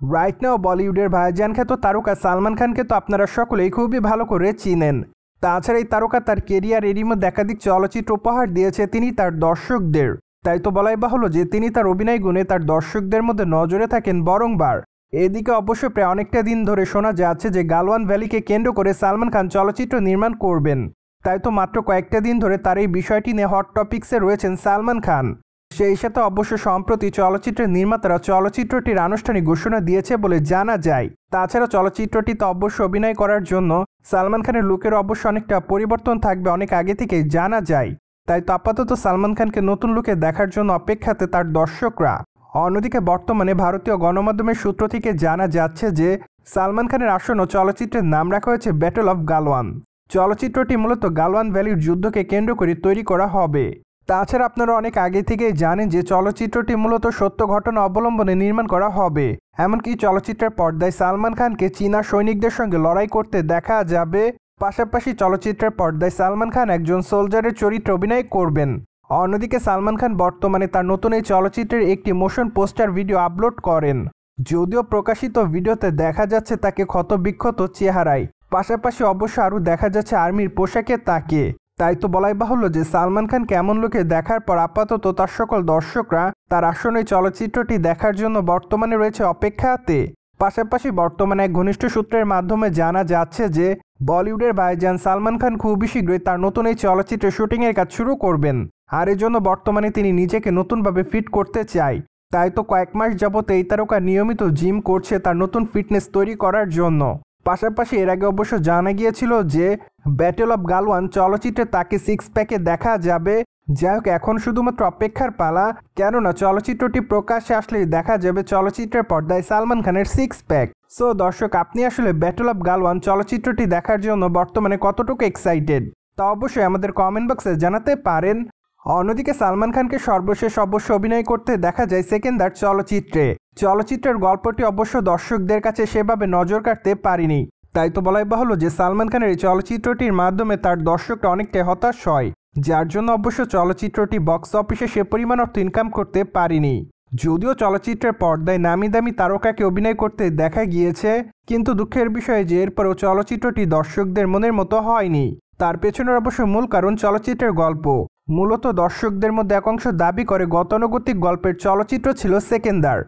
Right now বলিউডের ভাইজান খ্যাত তারকা সালমান খানকে তো আপনারা সকলেই খুবই ভালো করে চিনেন। তাছাড়া এই তারকা তার কেরিয়ার এরই মধ্যে একাধিক চলচ্চিত্র উপহার দিয়েছে তিনি তার দর্শকদের। তাই তো বলাই বাহুল্য যে তিনি তার অভিনয় গুণে তার দর্শকদের মধ্যে নজরে থাকেন বরংবার। এদিকে অবশ্য প্রায় অনেকটা দিন ধরে শোনা যাচ্ছে যে গালওয়ান ভ্যালিকে কেন্দ্র করে সালমান খান চলচ্চিত্র নির্মাণ করবেন। তাই তো মাত্র কয়েকটা দিন ধরে তার এই বিষয়টি নিয়ে হট টপিক্সে রয়েছেন সালমান খান। সেই সাথে অবশ্য সম্প্রতি চলচ্চিত্রের নির্মাতারা চলচ্চিত্রটির আনুষ্ঠানিক ঘোষণা দিয়েছে বলে জানা যায়। তাছাড়া চলচ্চিত্রটিতে অবশ্য অভিনয় করার জন্য সালমান খানের লুকের অবশ্য অনেকটা পরিবর্তন থাকবে অনেক আগে থেকেই জানা যায়। তাই তো আপাতত সালমান খানকে নতুন লুকে দেখার জন্য অপেক্ষাতে তার দর্শকরা। অন্যদিকে বর্তমানে ভারতীয় গণমাধ্যমের সূত্র থেকে জানা যাচ্ছে যে সালমান খানের আসন্ন চলচ্চিত্রের নাম রাখা হয়েছে ব্যাটল অফ গালওয়ান। চলচ্চিত্রটি মূলত গালওয়ান ভ্যালির যুদ্ধকে কেন্দ্র করে তৈরি করা হবে। তাছাড়া আপনারা অনেক আগে থেকেই জানেন যে চলচ্চিত্রটি মূলত সত্য ঘটনা অবলম্বনে নির্মাণ করা হবে। এমনকি চলচ্চিত্রের পর্দায় সালমান খানকে চীনা সৈনিকদের সঙ্গে লড়াই করতে দেখা যাবে। পাশাপাশি চলচ্চিত্রের পর্দায় সালমান খান একজন সোলজারের চরিত্রে অভিনয় করবেন। অন্যদিকে সালমান খান বর্তমানে তার নতুন এই চলচ্চিত্রের একটি মোশন পোস্টার ভিডিও আপলোড করেন। যদিও প্রকাশিত ভিডিওতে দেখা যাচ্ছে তাকে ক্ষতবিক্ষত চেহারায়, পাশাপাশি অবশ্য আরও দেখা যাচ্ছে আর্মির পোশাকে তাকে। তাই তো বলাই বাহুল্য যে সালমান খান কেমন লোকে দেখার পর আপাতত তার সকল দর্শকরা তার আসন্ন এই চলচ্চিত্রটি দেখার জন্য বর্তমানে রয়েছে অপেক্ষাতে। পাশাপাশি বর্তমানে এক ঘনিষ্ঠ সূত্রের মাধ্যমে জানা যাচ্ছে যে বলিউডের ভাইজান সালমান খান খুবই শীঘ্রই তার নতুন এই চলচ্চিত্রের শুটিংয়ের কাজ শুরু করবেন। আর এর জন্য বর্তমানে তিনি নিজেকে নতুনভাবে ফিট করতে চায়। তাই তো কয়েক মাস যাবত এই তারকা নিয়মিত জিম করছে তার নতুন ফিটনেস তৈরি করার জন্য। পাশাপাশি এর আগে অবশ্য জানা গিয়েছিল যে ব্যাটল অফ গালওয়ান চলচ্চিত্রে তাকে সিক্স প্যাকে দেখা যাবে। যাই হোক, এখন শুধুমাত্র অপেক্ষার পালা, কেননা চলচ্চিত্রটি প্রকাশ্যে আসলেই দেখা যাবে চলচ্চিত্রের পর্দায় সালমান খানের সিক্স প্যাক। সো দর্শক, আপনি আসলে ব্যাটল অফ গালওয়ান চলচ্চিত্রটি দেখার জন্য বর্তমানে কতটুকু এক্সাইটেড তা অবশ্যই আমাদের কমেন্ট বক্সে জানাতে পারেন। অন্যদিকে সালমান খানকে সর্বশেষ অবশ্য অভিনয় করতে দেখা যায় সেকেন্দার চলচ্চিত্রে। চলচ্চিত্রের গল্পটি অবশ্য দর্শকদের কাছে সেভাবে নজর কাটতে পারেনি। তাই তো বলাই বাহুল্য যে সালমান খানের এই চলচ্চিত্রটির মাধ্যমে তার দর্শকরা অনেকটাই হতাশ হয়, যার জন্য অবশ্য চলচ্চিত্রটি বক্স অফিসে সে পরিমাণ অর্থ ইনকাম করতে পারেনি। যদিও চলচ্চিত্রের পর্দায় নামি দামি তারকাকে অভিনয় করতে দেখা গিয়েছে, কিন্তু দুঃখের বিষয় যে এরপরও চলচ্চিত্রটি দর্শকদের মনের মতো হয়নি। তার পেছনের অবশ্য মূল কারণ চলচ্চিত্রের গল্প। মূলত দর্শকদের মধ্যে একাংশ দাবি করে গতানুগতিক গল্পের চলচ্চিত্র ছিল সেকেন্দার।